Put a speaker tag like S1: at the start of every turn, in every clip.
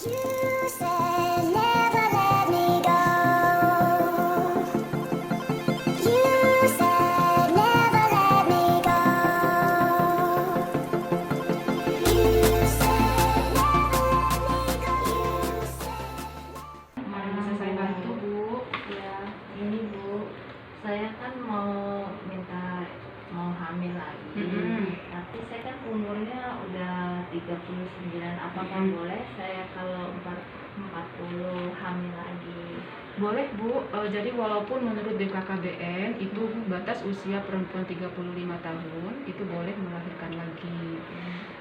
S1: You said never let me go. You said never let me go. You said never let me go. You said.
S2: Mari bisa saya bantu, Bu?
S3: Ya, ini Bu, saya kan mau hamil lagi. Tapi saya kan umurnya udah 39. Apakah boleh saya kalau 40 hamil lagi?
S2: Boleh, Bu. Jadi walaupun menurut BKKBN itu batas usia perempuan 35 tahun itu boleh melahirkan lagi.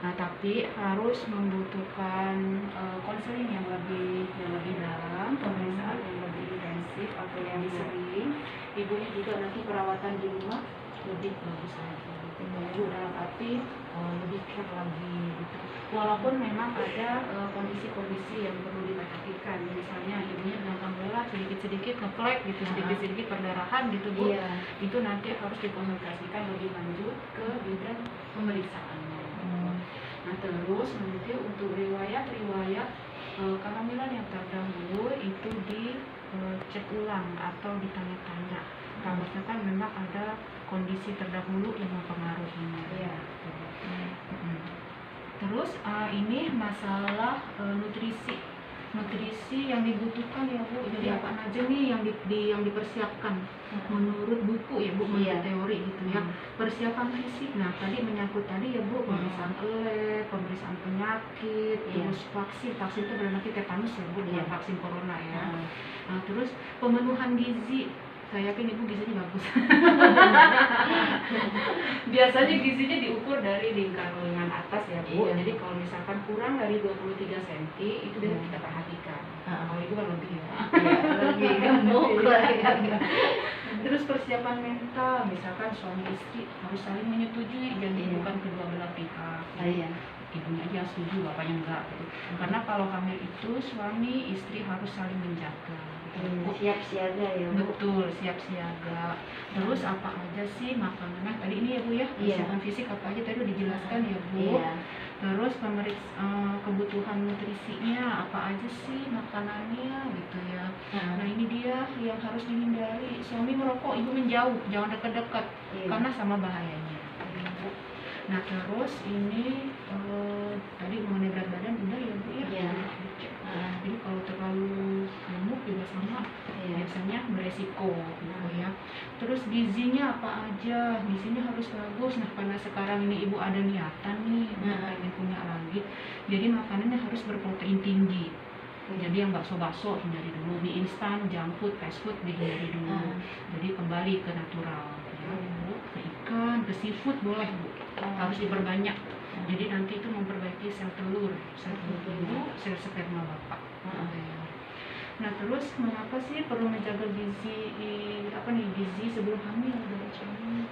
S2: Nah, tapi harus membutuhkan konseling yang lebih dalam, pemeriksaan yang lebih intensif atau yang sering. Ibunya juga nanti perawatan di rumah lebih bagus lagi. Bu, dalam arti lebih care lagi gitu. Walaupun memang ada kondisi-kondisi yang perlu diperhatikan, misalnya ibunya gampang lelah, sedikit-sedikit ngeflek gitu, sedikit-sedikit perdarahan gitu, Bu.
S3: Iya.
S2: Itu nanti harus dikonsultasikan lebih lanjut ke bidan pemeriksaannya. Nah, terus nanti untuk riwayat kehamilan yang terdahulu itu dicek ulang atau ditanya-tanya. Takutnya kan memang ada kondisi terdahulu yang mempengaruhinya.
S3: Iya.
S2: Terus ini masalah nutrisi yang dibutuhkan ya, Bu. Jadi
S3: Iya.
S2: apa aja nih yang dipersiapkan menurut buku ya, Bu, menurut
S3: Iya.
S2: teori gitu ya. Persiapan fisik. Nah, tadi menyangkut tadi ya, Bu, pemeriksaan pemeriksaan penyakit,
S3: Iya.
S2: terus vaksin itu berarti tetanus ya, Bu, bukan
S3: Iya.
S2: vaksin corona ya. Nah, terus pemenuhan gizi. Saya yakin ibu gizinya bagus. Biasanya gizinya diukur dari lingkar lengan atas ya, Bu.
S3: Iya.
S2: Jadi kalau misalkan kurang dari 23 cm itu biasa kita perhatikan. Kalau ibu kan lebih ya.
S3: Lebih gemuk lah ya.
S2: Terus persiapan mental, misalkan suami istri harus saling menyetujui, jadi
S3: Iya.
S2: bukan kedua belah pihak.
S3: Iya.
S2: Ibunya aja yang setuju, bapaknya enggak gitu. Karena kalau hamil itu suami istri harus saling menjaga.
S3: Siap siaga ya, Bu.
S2: Betul, siap siaga. Terus apa aja sih makanannya? Tadi ini ya, Bu ya,
S3: Iya.
S2: persiapan fisik apa aja tadi udah dijelaskan ya, Bu.
S3: Iya.
S2: Terus kebutuhan nutrisinya apa aja sih makanannya gitu ya. Nah, ini dia yang harus dihindari. Suami merokok, ibu menjauh, jangan dekat-dekat
S3: Iya.
S2: karena sama bahayanya. Nah, terus ini tadi mengenai berat badan udah ya, Bu ya.
S3: Iya.
S2: Jadi kalau terlalu gemuk juga sama
S3: Iya.
S2: biasanya beresiko gitu ya. Terus gizinya apa aja? Gizinya harus bagus. Nah, karena sekarang ini ibu ada niatan nih pengen punya lagi, jadi makanannya harus berprotein tinggi. Jadi yang bakso-bakso hindari dulu, mie instan, junk food, fast food dihindari dulu. Jadi kembali ke natural ya, Bu. Ke ikan, ke seafood boleh, Bu. Harus diperbanyak. Jadi nanti itu memperbaiki sel telur ibu, sel sperma bapak. Nah, terus mengapa sih perlu menjaga gizi sebelum hamil dari suami?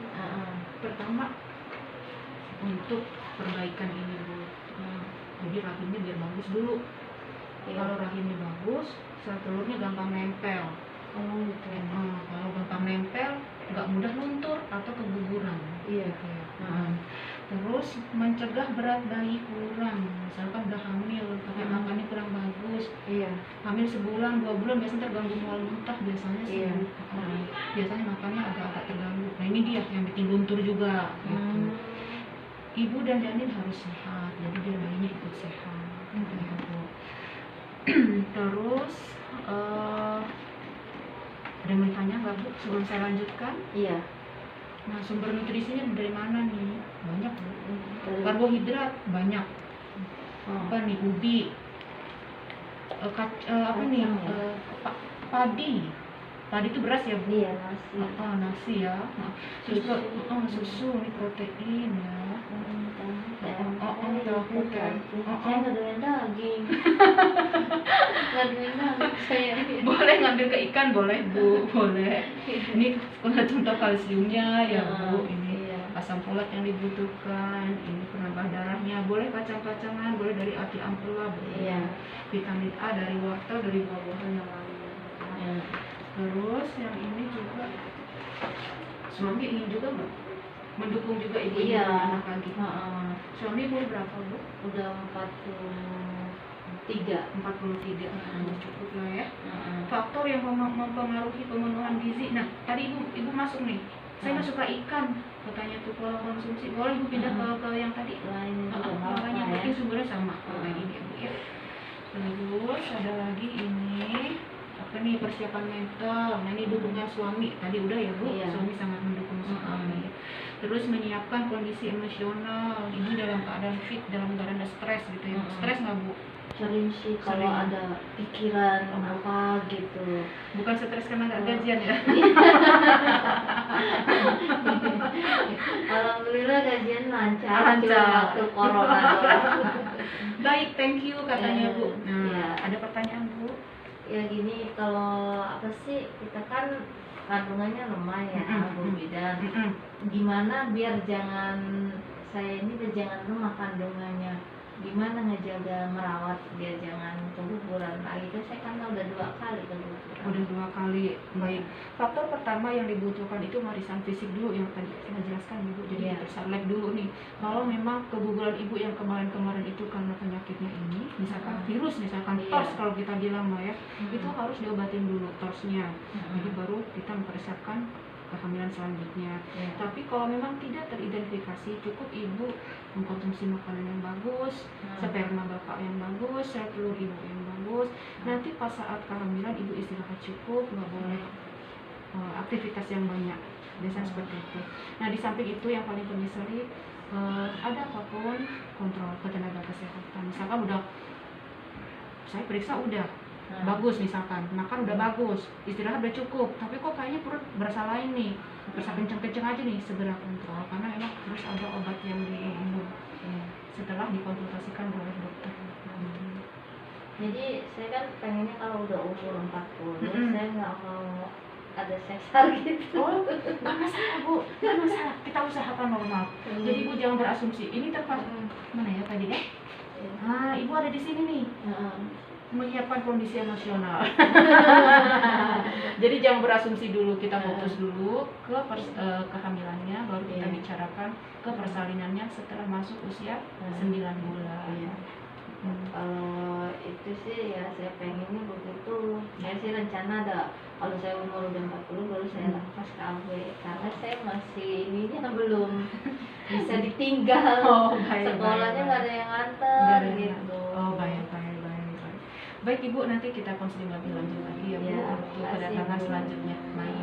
S2: Pertama, untuk perbaikan ini, Bu. Jadi rahimnya biar bagus dulu. Kalau rahimnya bagus, sel telurnya gampang nempel. Kalau gampang nempel, nggak mudah luntur atau keguguran.
S3: Iya.
S2: Terus mencegah berat bayi kurang, misalkan udah hamil tapi makannya kurang bagus.
S3: Iya.
S2: Hamil sebulan, 2 bulan biasanya terganggu mual muntah biasanya sih.
S3: Iya.
S2: Biasanya makannya agak-agak terganggu. Nah, ini dia yang bikin luntur juga gitu. Ibu dan janin harus sehat, jadi biar bayinya ikut sehat. Ya, Bu. Terus ada yang mau ditanya nggak, Bu, sebelum saya lanjutkan?
S3: Iya.
S2: Nah, sumber nutrisinya dari mana nih? Banyak, Bu.
S3: Dari-
S2: Karbohidrat banyak. Apa nih? Ubi. Apa nih? Padi. Padi itu beras ya, Bu?
S3: Iya, nasi.
S2: Nasi ya. Susu, ini protein ya. Tahu kan.
S3: Saya nggak doyan daging. Nggak doyan daging saya.
S2: Boleh ngambil ke ikan, boleh, Bu, boleh. Ini contoh kalsiumnya ya, Bu. Ini
S3: Iya.
S2: asam folat yang dibutuhkan, ini penambah darahnya, boleh kacang-kacangan, boleh dari ati ampela, boleh.
S3: Iya.
S2: Vitamin A dari wortel, dari buah-buahan yang lain.
S3: Iya.
S2: Terus yang ini juga suami ingin juga nggak mendukung juga ibu
S3: Iya.
S2: punya anak lagi. Suami umur berapa, Bu?
S3: Udah 43. 43.
S2: Cukup lah ya. Faktor yang mempengaruhi pemenuhan gizi. Nah, tadi ibu masuk nih. Saya nggak suka ikan, katanya tuh kalau konsumsi. Boleh ibu pindah ke yang tadi.
S3: Lain juga
S2: Yang
S3: apa
S2: lainnya
S3: ya.
S2: mungkin sumbernya sama. Kayak gini ibu ya. Terus ada lagi ini apa nih, persiapan mental. Nah ini dukungan suami. Tadi udah ya bu.
S3: Iya.
S2: Suami sangat mendukung suami. Terus menyiapkan kondisi emosional. Ibu dalam keadaan fit, dalam keadaan stres gitu ya. Stres nggak bu?
S3: Sering sih kalau
S2: Sering.
S3: ada pikiran apa gitu.
S2: Bukan stres karena nggak gajian ya?
S3: Alhamdulillah gajian lancar.
S2: Lancar.
S3: Cuma waktu corona doang.
S2: Baik, thank you katanya bu. Nah,
S3: Iya.
S2: ada pertanyaan bu?
S3: Ya gini, kalau apa sih, kita kan kandungannya lemah ya Bu Bidan. Gimana biar saya ini biar jangan lemah kandungannya, gimana ngejaga merawat biar jangan keguguran lagi? Kan saya kan udah 2 kali keguguran.
S2: Udah 2 kali. Baik. Faktor pertama yang dibutuhkan itu warisan fisik dulu yang tadi saya jelaskan ibu. Jadi
S3: Iya.
S2: kita select dulu nih. Kalau memang keguguran ibu yang kemarin-kemarin itu karena penyakitnya ini, misalkan virus, misalkan
S3: Iya.
S2: TORS kalau kita bilang Mbak ya, itu harus diobatin dulu TORS-nya. Jadi baru kita mempersiapkan kehamilan selanjutnya.
S3: Iya.
S2: Tapi kalau memang tidak teridentifikasi, cukup ibu mengkonsumsi makanan yang bagus, sperma bapak yang bagus, sel telur ibu yang bagus. Nanti pas saat kehamilan ibu istirahat cukup, nggak boleh aktivitas yang banyak. Biasanya seperti itu. Nah di samping itu yang paling penting sekali, ada apapun kontrol ke tenaga kesehatan. Misalkan udah saya periksa udah bagus, misalkan makan udah bagus, istirahat udah cukup, tapi kok kayaknya perut berasa lain nih, berasa kenceng-kenceng aja nih, segera kontrol karena memang harus ada obat yang diminum setelah dikonsultasikan oleh dokter.
S3: Jadi saya kan pengennya kalau udah umur 40 saya nggak mau ada sesar gitu.
S2: Oh, nggak masalah bu, nggak masalah, kita usahakan normal. Jadi ibu jangan berasumsi, ini tempat mana ya tadi ya? Ah, ibu ada di sini nih. Menyiapkan kondisi emosional. Jadi jangan berasumsi dulu, kita fokus dulu ke kehamilannya, baru kita
S3: Iya.
S2: bicarakan ke persalinannya setelah masuk usia 9 bulan.
S3: Iya. Kalau itu sih ya saya pengennya begitu. Saya sih rencana ada, kalau saya umur udah 40 baru saya lepas KB, karena saya masih ininya belum bisa ditinggal.
S2: Oh, baik,
S3: Sekolahnya
S2: baik,
S3: nggak
S2: baik.
S3: ada yang
S2: Nggak
S3: nganter
S2: ada yang
S3: gitu.
S2: Oh baik. Baik ibu, nanti kita konseling lebih lanjut lagi ya bu
S3: Iya,
S2: untuk
S3: makasih,
S2: kedatangan
S3: Bu.
S2: selanjutnya. Baik.